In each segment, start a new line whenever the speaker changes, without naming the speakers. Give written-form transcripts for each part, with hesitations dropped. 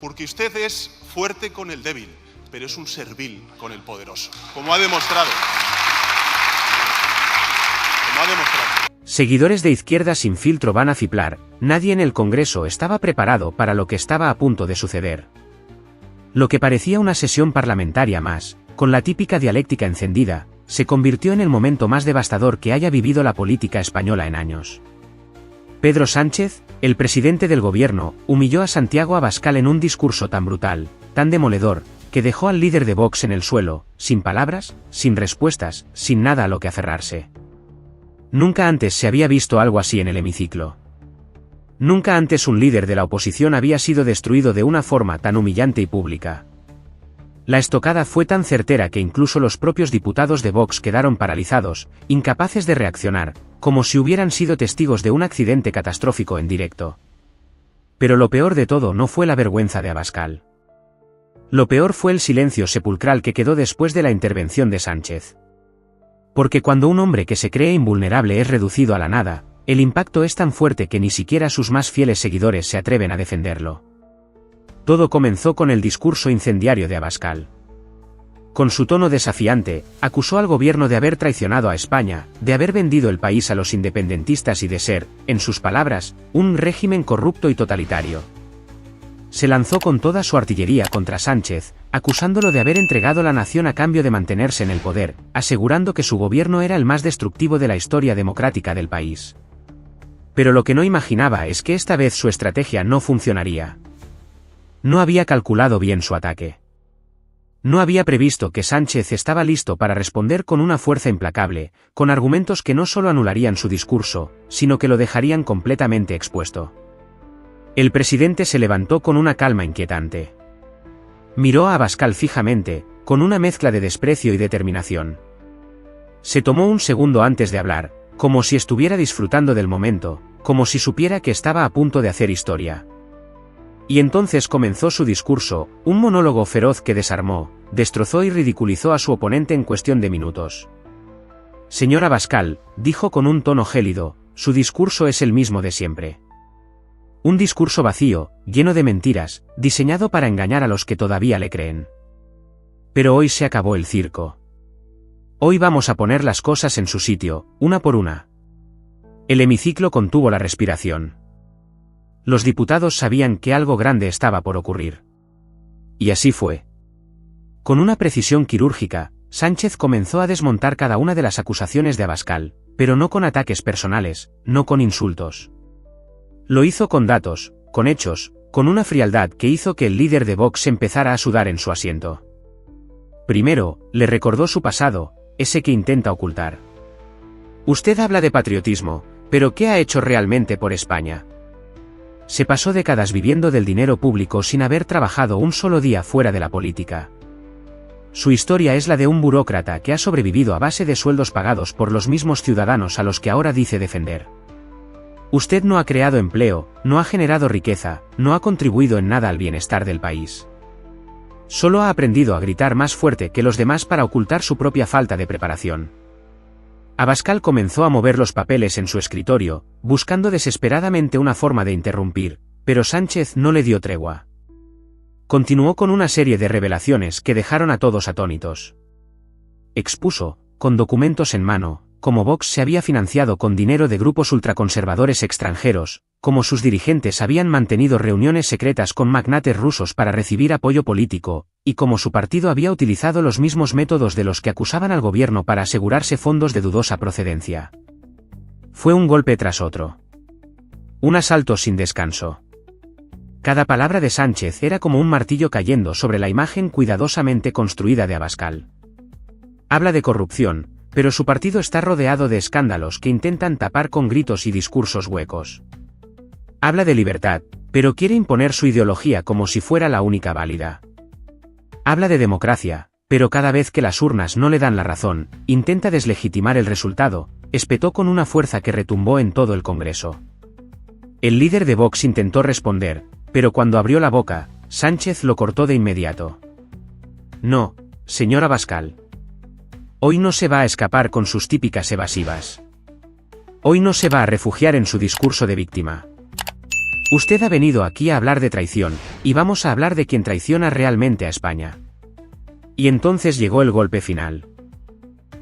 Porque usted es fuerte con el débil, pero es un servil con el poderoso, como ha demostrado.
Seguidores de Izquierda Sin Filtro van a fiplar, nadie en el Congreso estaba preparado para lo que estaba a punto de suceder. Lo que parecía una sesión parlamentaria más, con la típica dialéctica encendida, se convirtió en el momento más devastador que haya vivido la política española en años. Pedro Sánchez, el presidente del gobierno, humilló a Santiago Abascal en un discurso tan brutal, tan demoledor, que dejó al líder de Vox en el suelo, sin palabras, sin respuestas, sin nada a lo que aferrarse. Nunca antes se había visto algo así en el hemiciclo. Nunca antes un líder de la oposición había sido destruido de una forma tan humillante y pública. La estocada fue tan certera que incluso los propios diputados de Vox quedaron paralizados, incapaces de reaccionar, como si hubieran sido testigos de un accidente catastrófico en directo. Pero lo peor de todo no fue la vergüenza de Abascal. Lo peor fue el silencio sepulcral que quedó después de la intervención de Sánchez. Porque cuando un hombre que se cree invulnerable es reducido a la nada, el impacto es tan fuerte que ni siquiera sus más fieles seguidores se atreven a defenderlo. Todo comenzó con el discurso incendiario de Abascal. Con su tono desafiante, acusó al gobierno de haber traicionado a España, de haber vendido el país a los independentistas y de ser, en sus palabras, un régimen corrupto y totalitario. Se lanzó con toda su artillería contra Sánchez, acusándolo de haber entregado la nación a cambio de mantenerse en el poder, asegurando que su gobierno era el más destructivo de la historia democrática del país. Pero lo que no imaginaba es que esta vez su estrategia no funcionaría. No había calculado bien su ataque. No había previsto que Sánchez estaba listo para responder con una fuerza implacable, con argumentos que no solo anularían su discurso, sino que lo dejarían completamente expuesto. El presidente se levantó con una calma inquietante. Miró a Abascal fijamente, con una mezcla de desprecio y determinación. Se tomó un segundo antes de hablar, como si estuviera disfrutando del momento, como si supiera que estaba a punto de hacer historia. Y entonces comenzó su discurso, un monólogo feroz que desarmó, destrozó y ridiculizó a su oponente en cuestión de minutos. Señor Abascal, dijo con un tono gélido, su discurso es el mismo de siempre. Un discurso vacío, lleno de mentiras, diseñado para engañar a los que todavía le creen. Pero hoy se acabó el circo. Hoy vamos a poner las cosas en su sitio, una por una. El hemiciclo contuvo la respiración. Los diputados sabían que algo grande estaba por ocurrir. Y así fue. Con una precisión quirúrgica, Sánchez comenzó a desmontar cada una de las acusaciones de Abascal, pero no con ataques personales, no con insultos. Lo hizo con datos, con hechos, con una frialdad que hizo que el líder de Vox empezara a sudar en su asiento. Primero, le recordó su pasado, ese que intenta ocultar. Usted habla de patriotismo, pero ¿qué ha hecho realmente por España? Se pasó décadas viviendo del dinero público sin haber trabajado un solo día fuera de la política. Su historia es la de un burócrata que ha sobrevivido a base de sueldos pagados por los mismos ciudadanos a los que ahora dice defender. Usted no ha creado empleo, no ha generado riqueza, no ha contribuido en nada al bienestar del país. Solo ha aprendido a gritar más fuerte que los demás para ocultar su propia falta de preparación. Abascal comenzó a mover los papeles en su escritorio, buscando desesperadamente una forma de interrumpir, pero Sánchez no le dio tregua. Continuó con una serie de revelaciones que dejaron a todos atónitos. Expuso, con documentos en mano, cómo Vox se había financiado con dinero de grupos ultraconservadores extranjeros, cómo sus dirigentes habían mantenido reuniones secretas con magnates rusos para recibir apoyo político, y cómo su partido había utilizado los mismos métodos de los que acusaban al gobierno para asegurarse fondos de dudosa procedencia. Fue un golpe tras otro. Un asalto sin descanso. Cada palabra de Sánchez era como un martillo cayendo sobre la imagen cuidadosamente construida de Abascal. Habla de corrupción, pero su partido está rodeado de escándalos que intentan tapar con gritos y discursos huecos. Habla de libertad, pero quiere imponer su ideología como si fuera la única válida. Habla de democracia, pero cada vez que las urnas no le dan la razón, intenta deslegitimar el resultado, espetó con una fuerza que retumbó en todo el Congreso. El líder de Vox intentó responder, pero cuando abrió la boca, Sánchez lo cortó de inmediato. No, señor Abascal. Hoy no se va a escapar con sus típicas evasivas. Hoy no se va a refugiar en su discurso de víctima. Usted ha venido aquí a hablar de traición, y vamos a hablar de quien traiciona realmente a España. Y entonces llegó el golpe final.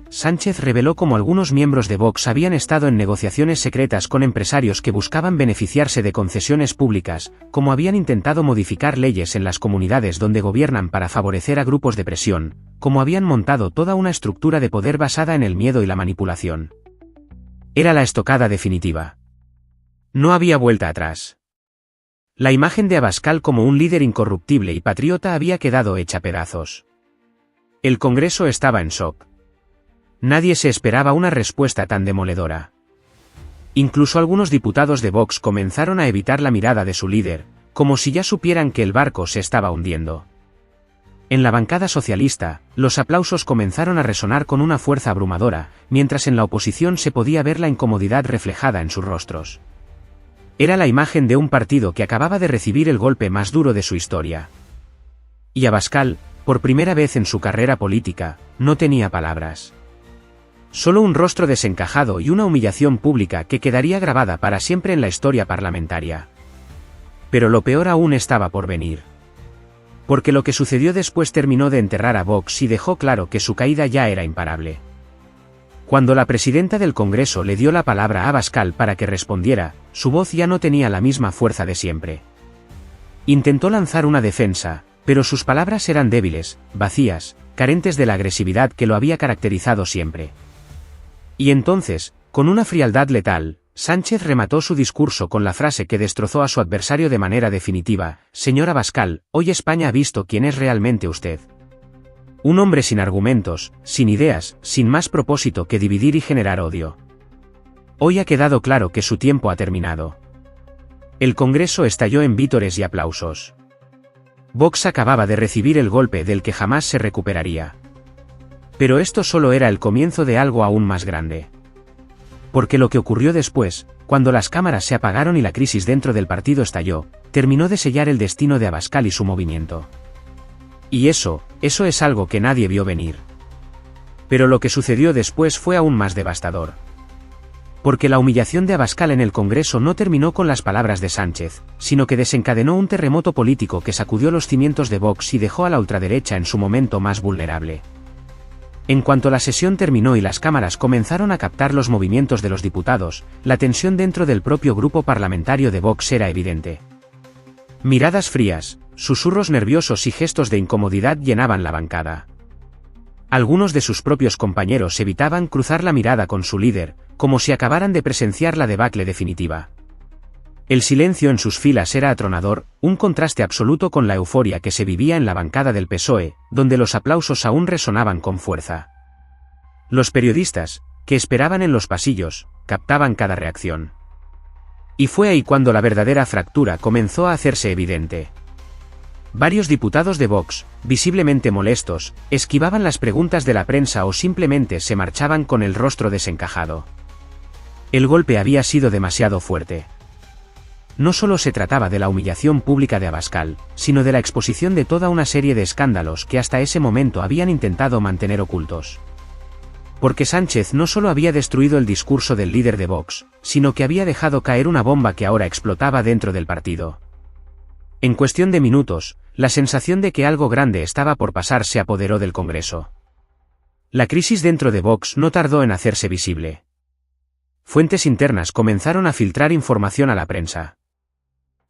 Sánchez reveló cómo algunos miembros de Vox habían estado en negociaciones secretas con empresarios que buscaban beneficiarse de concesiones públicas, cómo habían intentado modificar leyes en las comunidades donde gobiernan para favorecer a grupos de presión, cómo habían montado toda una estructura de poder basada en el miedo y la manipulación. Era la estocada definitiva. No había vuelta atrás. La imagen de Abascal como un líder incorruptible y patriota había quedado hecha pedazos. El Congreso estaba en shock. Nadie se esperaba una respuesta tan demoledora. Incluso algunos diputados de Vox comenzaron a evitar la mirada de su líder, como si ya supieran que el barco se estaba hundiendo. En la bancada socialista, los aplausos comenzaron a resonar con una fuerza abrumadora, mientras en la oposición se podía ver la incomodidad reflejada en sus rostros. Era la imagen de un partido que acababa de recibir el golpe más duro de su historia. Y Abascal, por primera vez en su carrera política, no tenía palabras. Solo un rostro desencajado y una humillación pública que quedaría grabada para siempre en la historia parlamentaria. Pero lo peor aún estaba por venir. Porque lo que sucedió después terminó de enterrar a Vox y dejó claro que su caída ya era imparable. Cuando la presidenta del Congreso le dio la palabra a Abascal para que respondiera, su voz ya no tenía la misma fuerza de siempre. Intentó lanzar una defensa, pero sus palabras eran débiles, vacías, carentes de la agresividad que lo había caracterizado siempre. Y entonces, con una frialdad letal, Sánchez remató su discurso con la frase que destrozó a su adversario de manera definitiva: «Señor Abascal, hoy España ha visto quién es realmente usted. Un hombre sin argumentos, sin ideas, sin más propósito que dividir y generar odio. Hoy ha quedado claro que su tiempo ha terminado». El Congreso estalló en vítores y aplausos. Vox acababa de recibir el golpe del que jamás se recuperaría. Pero esto solo era el comienzo de algo aún más grande. Porque lo que ocurrió después, cuando las cámaras se apagaron y la crisis dentro del partido estalló, terminó de sellar el destino de Abascal y su movimiento. Y eso es algo que nadie vio venir. Pero lo que sucedió después fue aún más devastador. Porque la humillación de Abascal en el Congreso no terminó con las palabras de Sánchez, sino que desencadenó un terremoto político que sacudió los cimientos de Vox y dejó a la ultraderecha en su momento más vulnerable. En cuanto la sesión terminó y las cámaras comenzaron a captar los movimientos de los diputados, la tensión dentro del propio grupo parlamentario de Vox era evidente. Miradas frías, susurros nerviosos y gestos de incomodidad llenaban la bancada. Algunos de sus propios compañeros evitaban cruzar la mirada con su líder, como si acabaran de presenciar la debacle definitiva. El silencio en sus filas era atronador, un contraste absoluto con la euforia que se vivía en la bancada del PSOE, donde los aplausos aún resonaban con fuerza. Los periodistas, que esperaban en los pasillos, captaban cada reacción. Y fue ahí cuando la verdadera fractura comenzó a hacerse evidente. Varios diputados de Vox, visiblemente molestos, esquivaban las preguntas de la prensa o simplemente se marchaban con el rostro desencajado. El golpe había sido demasiado fuerte. No solo se trataba de la humillación pública de Abascal, sino de la exposición de toda una serie de escándalos que hasta ese momento habían intentado mantener ocultos. Porque Sánchez no solo había destruido el discurso del líder de Vox, sino que había dejado caer una bomba que ahora explotaba dentro del partido. En cuestión de minutos, la sensación de que algo grande estaba por pasar se apoderó del Congreso. La crisis dentro de Vox no tardó en hacerse visible. Fuentes internas comenzaron a filtrar información a la prensa.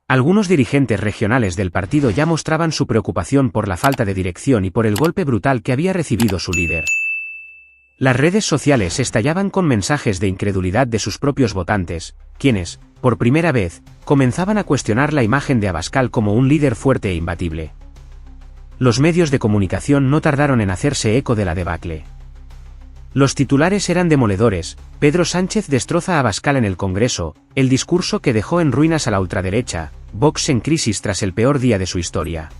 Algunos dirigentes regionales del partido ya mostraban su preocupación por la falta de dirección y por el golpe brutal que había recibido su líder. Las redes sociales estallaban con mensajes de incredulidad de sus propios votantes, quienes, por primera vez, comenzaban a cuestionar la imagen de Abascal como un líder fuerte e imbatible. Los medios de comunicación no tardaron en hacerse eco de la debacle. Los titulares eran demoledores: Pedro Sánchez destroza a Abascal en el Congreso, el discurso que dejó en ruinas a la ultraderecha, Vox en crisis tras el peor día de su historia.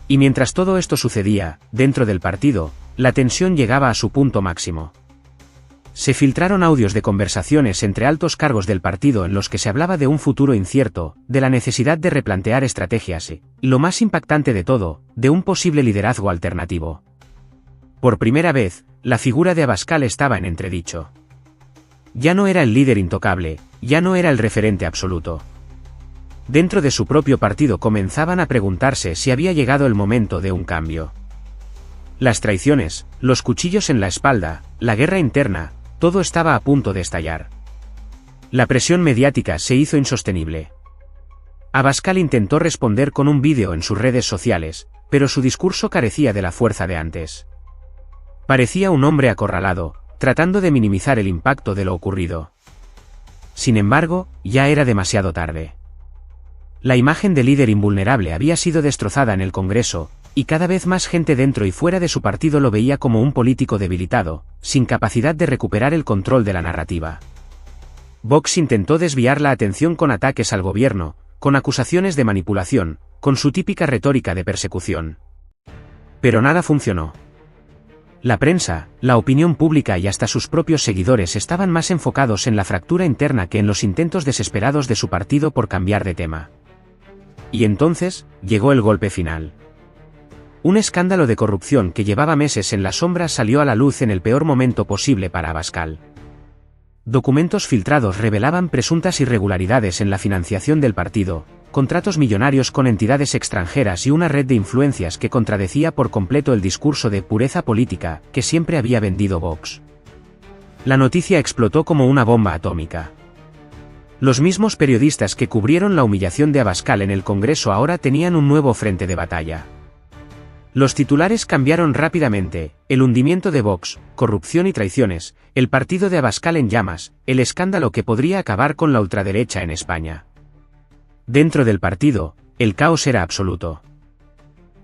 Y mientras todo esto sucedía, dentro del partido, la tensión llegaba a su punto máximo. Se filtraron audios de conversaciones entre altos cargos del partido en los que se hablaba de un futuro incierto, de la necesidad de replantear estrategias y, lo más impactante de todo, de un posible liderazgo alternativo. Por primera vez, la figura de Abascal estaba en entredicho. Ya no era el líder intocable, ya no era el referente absoluto. Dentro de su propio partido comenzaban a preguntarse si había llegado el momento de un cambio. Las traiciones, los cuchillos en la espalda, la guerra interna, todo estaba a punto de estallar. La presión mediática se hizo insostenible. Abascal intentó responder con un vídeo en sus redes sociales, pero su discurso carecía de la fuerza de antes. Parecía un hombre acorralado, tratando de minimizar el impacto de lo ocurrido. Sin embargo, ya era demasiado tarde. La imagen de líder invulnerable había sido destrozada en el Congreso, y cada vez más gente dentro y fuera de su partido lo veía como un político debilitado, sin capacidad de recuperar el control de la narrativa. Vox intentó desviar la atención con ataques al gobierno, con acusaciones de manipulación, con su típica retórica de persecución. Pero nada funcionó. La prensa, la opinión pública y hasta sus propios seguidores estaban más enfocados en la fractura interna que en los intentos desesperados de su partido por cambiar de tema. Y entonces, llegó el golpe final. Un escándalo de corrupción que llevaba meses en la sombra salió a la luz en el peor momento posible para Abascal. Documentos filtrados revelaban presuntas irregularidades en la financiación del partido, contratos millonarios con entidades extranjeras y una red de influencias que contradecía por completo el discurso de pureza política que siempre había vendido Vox. La noticia explotó como una bomba atómica. Los mismos periodistas que cubrieron la humillación de Abascal en el Congreso ahora tenían un nuevo frente de batalla. Los titulares cambiaron rápidamente: el hundimiento de Vox, corrupción y traiciones, el partido de Abascal en llamas, el escándalo que podría acabar con la ultraderecha en España. Dentro del partido, el caos era absoluto.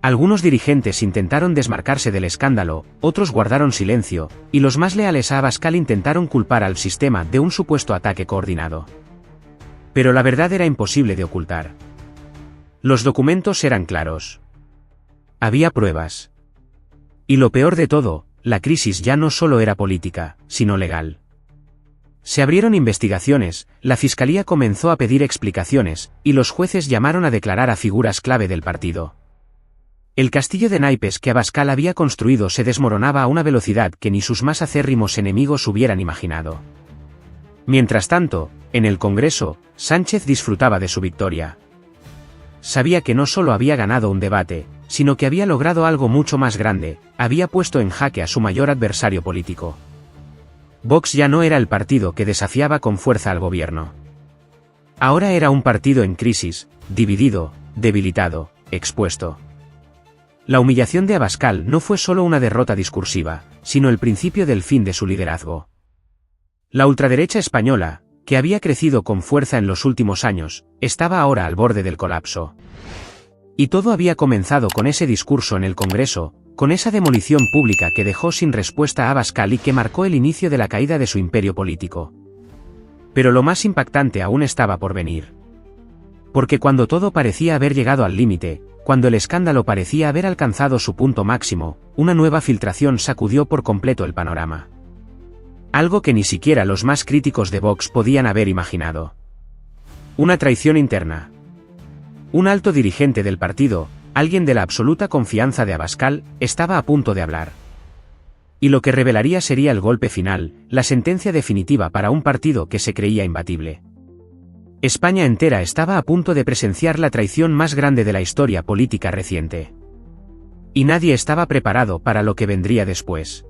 Algunos dirigentes intentaron desmarcarse del escándalo, otros guardaron silencio, y los más leales a Abascal intentaron culpar al sistema de un supuesto ataque coordinado. Pero la verdad era imposible de ocultar. Los documentos eran claros. Había pruebas. Y lo peor de todo, la crisis ya no solo era política, sino legal. Se abrieron investigaciones, la fiscalía comenzó a pedir explicaciones, y los jueces llamaron a declarar a figuras clave del partido. El castillo de naipes que Abascal había construido se desmoronaba a una velocidad que ni sus más acérrimos enemigos hubieran imaginado. Mientras tanto, en el Congreso, Sánchez disfrutaba de su victoria. Sabía que no solo había ganado un debate, sino que había logrado algo mucho más grande: había puesto en jaque a su mayor adversario político. Vox ya no era el partido que desafiaba con fuerza al gobierno. Ahora era un partido en crisis, dividido, debilitado, expuesto. La humillación de Abascal no fue solo una derrota discursiva, sino el principio del fin de su liderazgo. La ultraderecha española, que había crecido con fuerza en los últimos años, estaba ahora al borde del colapso. Y todo había comenzado con ese discurso en el Congreso, con esa demolición pública que dejó sin respuesta a Abascal y que marcó el inicio de la caída de su imperio político. Pero lo más impactante aún estaba por venir. Porque cuando todo parecía haber llegado al límite, cuando el escándalo parecía haber alcanzado su punto máximo, una nueva filtración sacudió por completo el panorama. Algo que ni siquiera los más críticos de Vox podían haber imaginado. Una traición interna. Un alto dirigente del partido, alguien de la absoluta confianza de Abascal, estaba a punto de hablar. Y lo que revelaría sería el golpe final, la sentencia definitiva para un partido que se creía imbatible. España entera estaba a punto de presenciar la traición más grande de la historia política reciente. Y nadie estaba preparado para lo que vendría después.